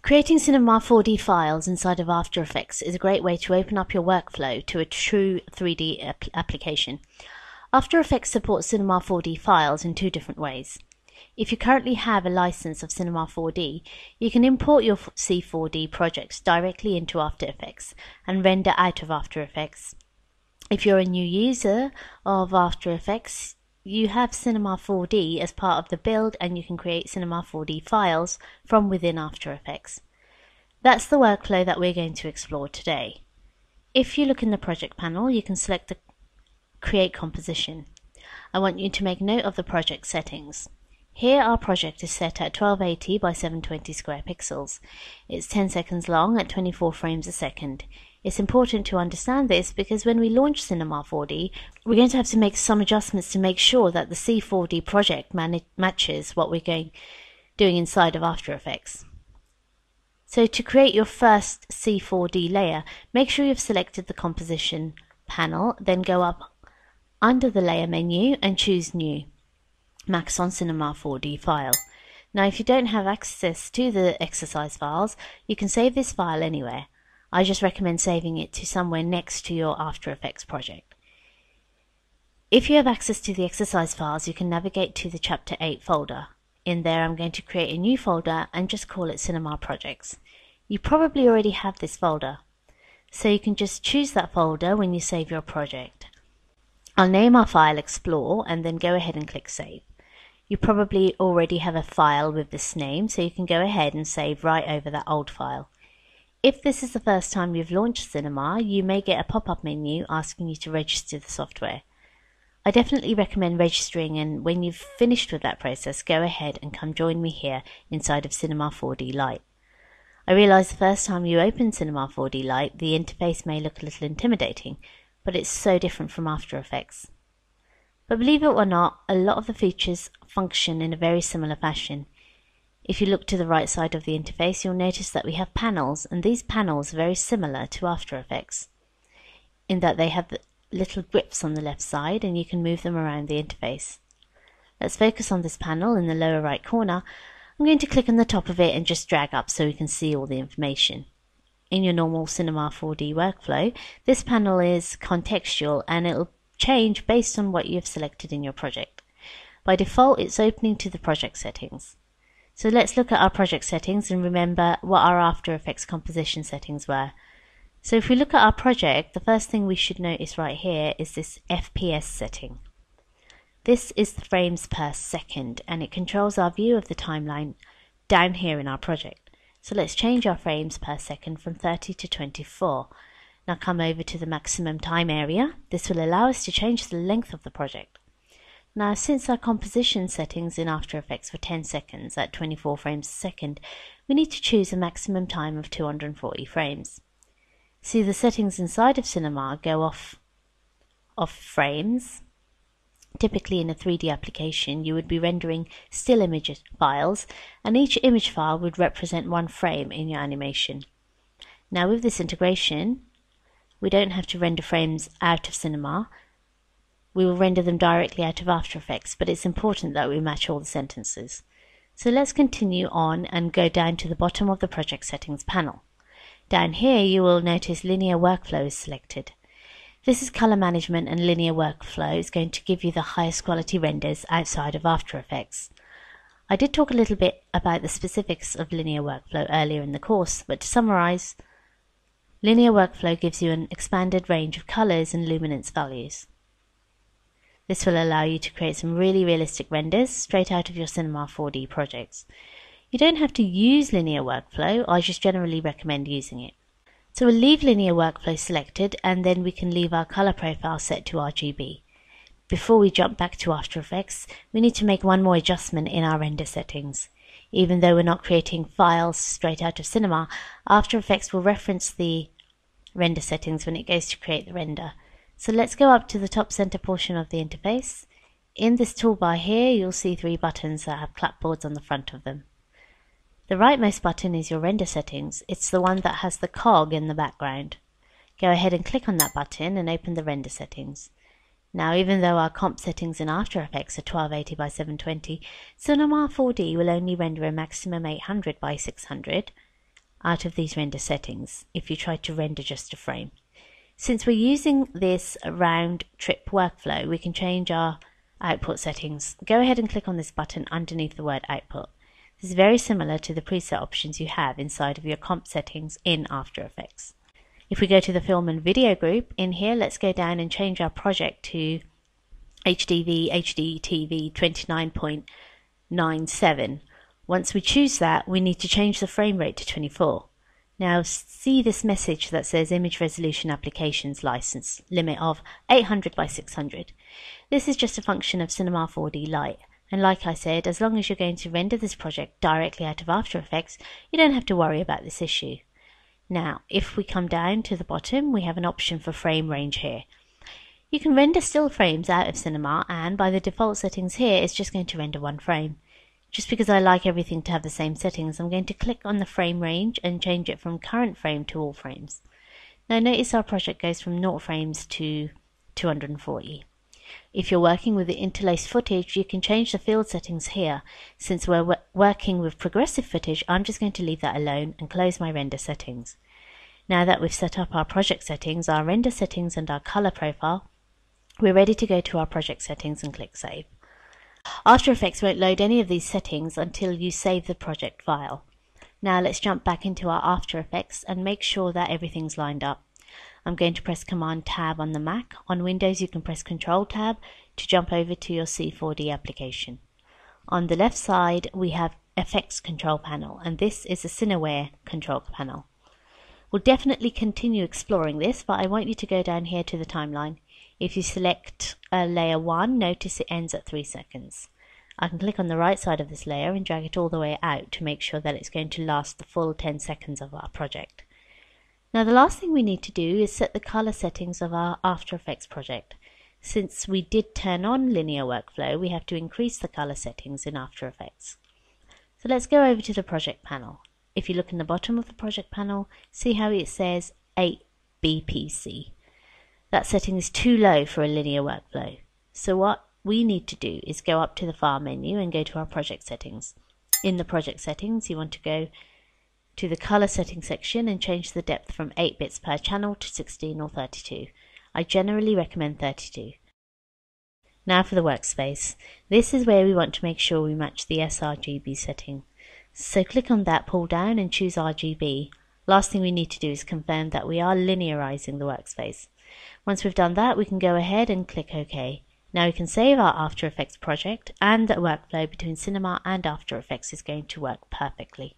Creating Cinema 4D files inside of After Effects is a great way to open up your workflow to a true 3D application. After Effects supports Cinema 4D files in two different ways. If you currently have a license of Cinema 4D, you can import your C4D projects directly into After Effects and render out of After Effects. If you're a new user of After Effects, you have Cinema 4D as part of the build and you can create Cinema 4D files from within After Effects. That's the workflow that we're going to explore today. If you look in the project panel, you can select the Create Composition. I want you to make note of the project settings. Here our project is set at 1280 by 720 square pixels. It's 10 seconds long at 24 frames a second. It's important to understand this because when we launch Cinema 4D, we're going to have to make some adjustments to make sure that the C4D project matches what we're doing inside of After Effects. So to create your first C4D layer, make sure you've selected the Composition panel, then go up under the Layer menu and choose New, Max on Cinema 4D file. Now if you don't have access to the exercise files, you can save this file anywhere. I just recommend saving it to somewhere next to your After Effects project. If you have access to the exercise files, you can navigate to the Chapter 8 folder. In there I'm going to create a new folder and just call it Cinema Projects. You probably already have this folder, so you can just choose that folder when you save your project. I'll name our file Explore and then go ahead and click Save. You probably already have a file with this name, so you can go ahead and save right over that old file. If this is the first time you've launched Cinema, you may get a pop-up menu asking you to register the software. I definitely recommend registering, and when you've finished with that process, go ahead and come join me here inside of Cinema 4D Lite. I realise the first time you open Cinema 4D Lite, the interface may look a little intimidating, but it's so different from After Effects. But believe it or not, a lot of the features function in a very similar fashion. If you look to the right side of the interface, you'll notice that we have panels, and these panels are very similar to After Effects, in that they have little grips on the left side and you can move them around the interface. Let's focus on this panel in the lower right corner. I'm going to click on the top of it and just drag up so we can see all the information. In your normal Cinema 4D workflow, this panel is contextual and it'll change based on what you've selected in your project. By default, it's opening to the project settings. So let's look at our project settings and remember what our After Effects composition settings were. So if we look at our project, the first thing we should notice right here is this FPS setting. This is the frames per second and it controls our view of the timeline down here in our project. So let's change our frames per second from 30 to 24. Now come over to the maximum time area. This will allow us to change the length of the project. Now since our composition settings in After Effects were 10 seconds at 24 frames a second, we need to choose a maximum time of 240 frames. See, the settings inside of Cinema go off frames. Typically in a 3D application you would be rendering still image files, and each image file would represent one frame in your animation. Now with this integration, we don't have to render frames out of Cinema. We will render them directly out of After Effects, but it's important that we match all the sentences. So let's continue on and go down to the bottom of the project settings panel. Down here you will notice Linear Workflow is selected. This is color management, and Linear Workflow is going to give you the highest quality renders outside of After Effects. I did talk a little bit about the specifics of Linear Workflow earlier in the course, but to summarize, Linear Workflow gives you an expanded range of colors and luminance values. This will allow you to create some really realistic renders straight out of your Cinema 4D projects. You don't have to use Linear Workflow, I just generally recommend using it. So we'll leave Linear Workflow selected and then we can leave our color profile set to RGB. Before we jump back to After Effects, we need to make one more adjustment in our render settings. Even though we're not creating files straight out of Cinema, After Effects will reference the render settings when it goes to create the render. So let's go up to the top center portion of the interface. In this toolbar here, you'll see three buttons that have clapboards on the front of them. The rightmost button is your render settings. It's the one that has the cog in the background. Go ahead and click on that button and open the render settings. Now, even though our comp settings in After Effects are 1280 by 720, Cinema 4D will only render a maximum 800 by 600, out of these render settings if you try to render just a frame. Since we're using this round trip workflow, we can change our output settings. Go ahead and click on this button underneath the word output. This is very similar to the preset options you have inside of your comp settings in After Effects. If we go to the film and video group, in here let's go down and change our project to HDV HDTV 29.97. Once we choose that, we need to change the frame rate to 24. Now see this message that says Image Resolution Applications License, limit of 800 by 600. This is just a function of Cinema 4D Lite, and like I said, as long as you're going to render this project directly out of After Effects, you don't have to worry about this issue. Now, if we come down to the bottom, we have an option for frame range here. You can render still frames out of Cinema, and by the default settings here, it's just going to render one frame. Just because I like everything to have the same settings, I'm going to click on the frame range and change it from current frame to all frames. Now notice our project goes from 0 frames to 240. If you're working with the interlaced footage, you can change the field settings here. Since we're working with progressive footage, I'm just going to leave that alone and close my render settings. Now that we've set up our project settings, our render settings and our color profile, we're ready to go to our project settings and click Save. After Effects won't load any of these settings until you save the project file. Now let's jump back into our After Effects and make sure that everything's lined up. I'm going to press Command Tab on the Mac. On Windows you can press Control Tab to jump over to your C4D application. On the left side we have Effects Control Panel, and this is a Cineware control panel. We'll definitely continue exploring this, but I want you to go down here to the timeline. If you select layer 1, notice it ends at 3 seconds. I can click on the right side of this layer and drag it all the way out to make sure that it's going to last the full 10 seconds of our project. Now the last thing we need to do is set the color settings of our After Effects project. Since we did turn on linear workflow, we have to increase the color settings in After Effects. So let's go over to the project panel. If you look in the bottom of the project panel, see how it says 8 BPC. That setting is too low for a linear workflow. So what we need to do is go up to the File menu and go to our project settings. In the project settings, you want to go to the color setting section and change the depth from 8 bits per channel to 16 or 32. I generally recommend 32. Now for the workspace. This is where we want to make sure we match the sRGB setting. So click on that pull down and choose RGB. Last thing we need to do is confirm that we are linearizing the workspace. Once we've done that, we can go ahead and click OK. Now we can save our After Effects project, and the workflow between Cinema and After Effects is going to work perfectly.